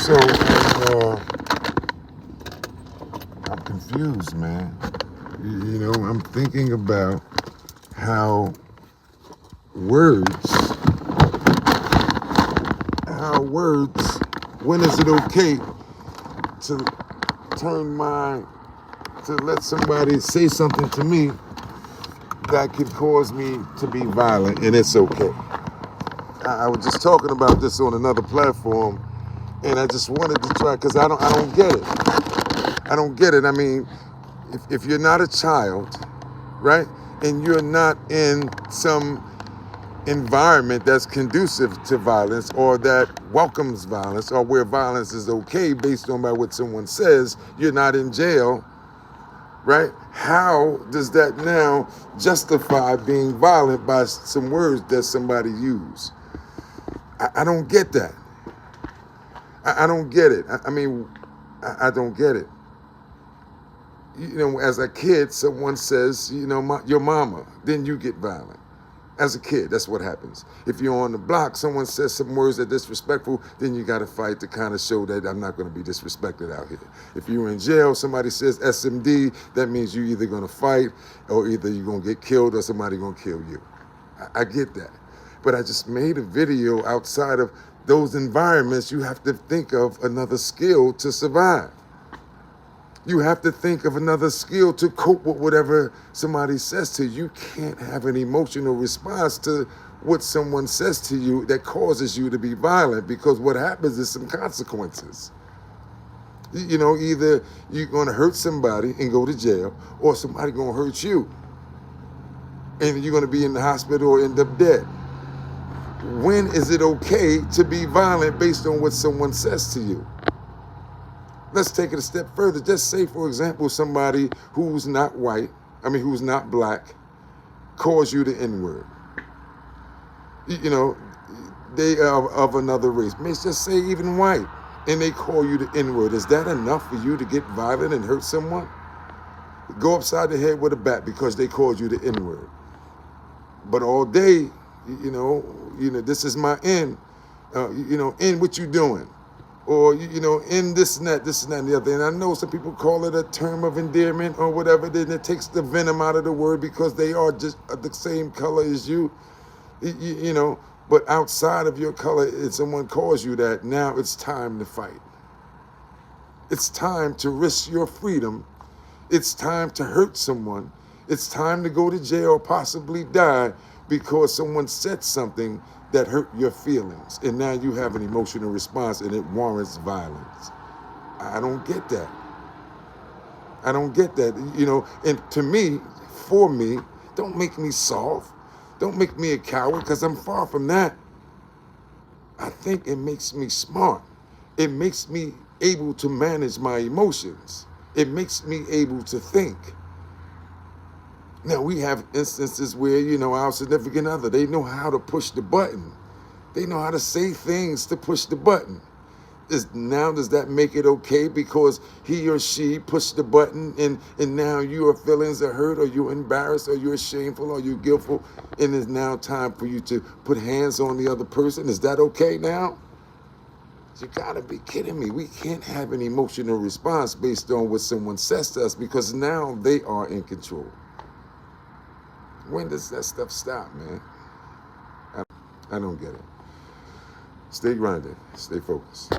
So I'm confused, man. You know, I'm thinking about how words, when is it okay to to let somebody say something to me that could cause me to be violent, and it's okay. I was just talking about this on another platform, and I just wanted to try, because I don't get it. I don't get it. I mean, if you're not a child, right, and you're not in some environment that's conducive to violence or that welcomes violence or where violence is okay based on by what someone says, you're not in jail, right? How does that now justify being violent by some words that somebody used? I don't get that. I don't get it. I mean, I don't get it. You know, as a kid, someone says, you know, your mama, then you get violent. As a kid, that's what happens. If you're on the block, someone says some words that are disrespectful, then you got to fight to kind of show that I'm not going to be disrespected out here. If you're in jail, somebody says SMD, that means you're either going to fight or either you're going to get killed or somebody going to kill you. I get that. But I just made a video outside of those environments. You have to think of another skill to survive. You have to think of another skill to cope with whatever somebody says to you. You can't have an emotional response to what someone says to you that causes you to be violent, because what happens is some consequences. You know, either you're going to hurt somebody and go to jail, or somebody going to hurt you and you're going to be in the hospital or end up dead. When is it okay to be violent based on what someone says to you? Let's take it a step further. Just say, for example, somebody who's not white, who's not black, calls you the N-word. You know, they are of another race. Let's just say even white, and they call you the N-word. Is that enough for you to get violent and hurt someone? Go upside the head with a bat because they called you the N-word. But all day, you know, this is my N. N, what you doing? Or, in this and that, and the other. And I know some people call it a term of endearment or whatever. Then it takes the venom out of the word because they are just the same color as you. But outside of your color, if someone calls you that, now it's time to fight. It's time to risk your freedom. It's time to hurt someone. It's time to go to jail or possibly die because someone said something that hurt your feelings. And now you have an emotional response and it warrants violence. I don't get that. I don't get that. And to me, for me, don't make me soft. Don't make me a coward, because I'm far from that. I think it makes me smart. It makes me able to manage my emotions. It makes me able to think. Now, we have instances where, our significant other, they know how to push the button. They know how to say things to push the button. Does that make it okay because he or she pushed the button and now your feelings are hurt, or you're embarrassed, or you're shameful, or you're guiltful, and it's now time for you to put hands on the other person? Is that okay now? You gotta be kidding me. We can't have an emotional response based on what someone says to us, because now they are in control. When does that stuff stop, man? I don't get it. Stay grounded. Stay focused.